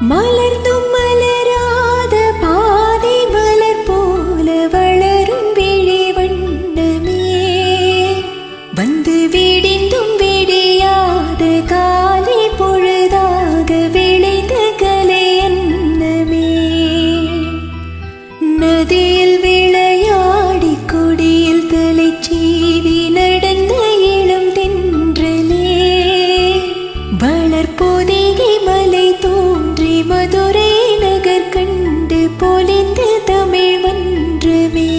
மலர்ந்தும் மலராத பாதி மலர் போல வளரும் விழி வண்ணமே வந்து விடிந்தும் விடியாத காலை பொழுதாக விளைந்த கலை அன்னமே நதியில் விளையாடி கொடியில் தலை சீவி நடந்த இளம் தென்றலே வளர்பொதிகை மலை தோன்றி மதுரை நகர் கண்டு பொலிந்த தமிழ் மன்றமே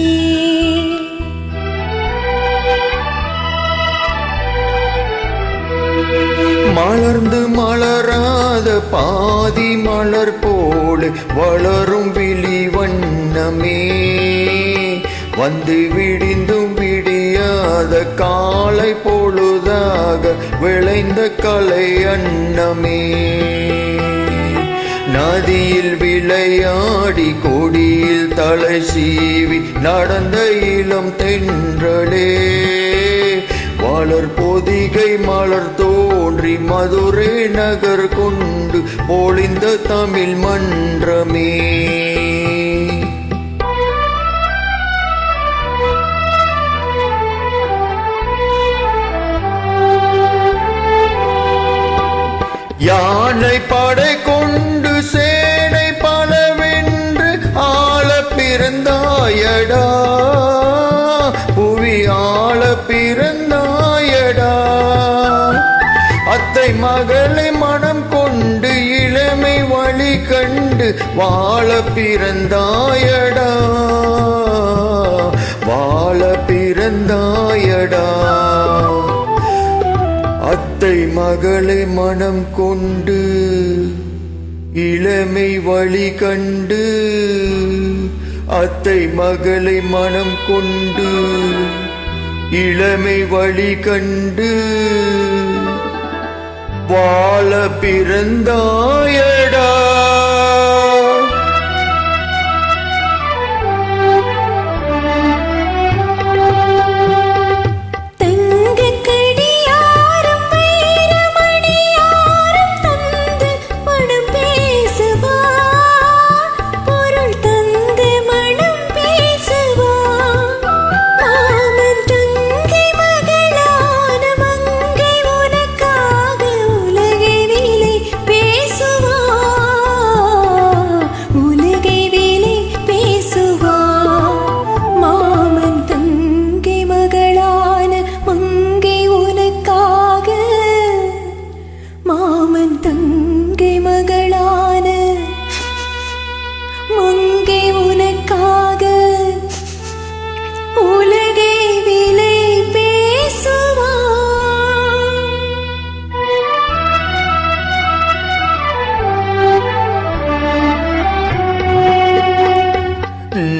மலர்ந்து மலராத பாதி மலர் போல வளரும் விழி வண்ணமே வந்து விடிந்தும் விடியாத காலை பொழுதாக விளைந்த கலை அன்னமே நதியில் விளையாடி கொடியில் தலை சீவி நடந்த இளம் தென்றலே வளர்பொதிகை மலர் தோன்றி மதுரை நகர் கொண்டு பொலிந்த தமிழ் மன்றமே யானை படை கொண்டு சேனை பலவென்று ஆள பிறந்தாயடா புவி ஆள பிறந்தாயடா அத்தை மகளை மனம் கொண்டு இளமை வழி கண்டு வாழ பிறந்தாயடா வாழ பிறந்தாயடா அத்தை மகளை மனம் கொண்டு இளமை வழி கண்டு அத்தை மகளை மனம் கொண்டு இளமை வழி கண்டு வாழ பிறந்தாயடா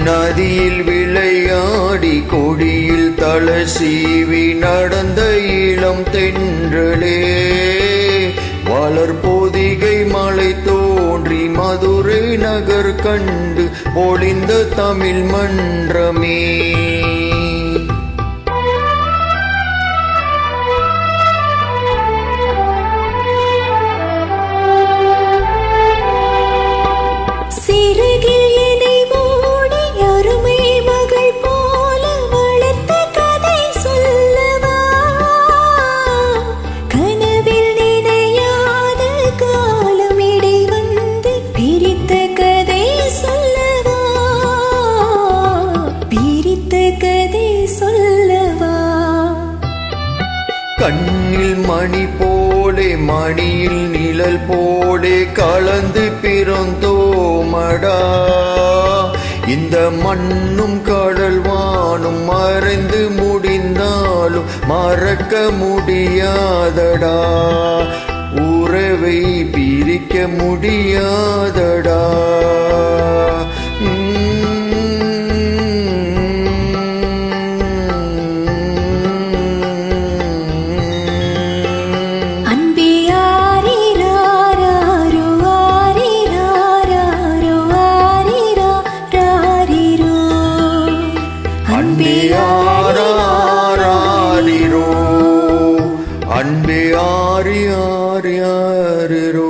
நதியில் விளையாடி கொடியில் தலை சீவி நடந்த இளம் தென்றலே வளர்பொதிகை மலை தோன்றி மதுரை நகர் கண்டு பொலிந்த தமிழ் மன்றமே கண்ணில் மணி போலே மணியில் நிழல் போலே கலந்து பிறந்தோமடா இந்த மண்ணும் கடல் வானும் மறைந்து முடிந்தாலும் மறக்க முடியாதடா உறவை பிரிக்க முடியாதடா அன்பே ஆரி ஆரி ஆரிரோ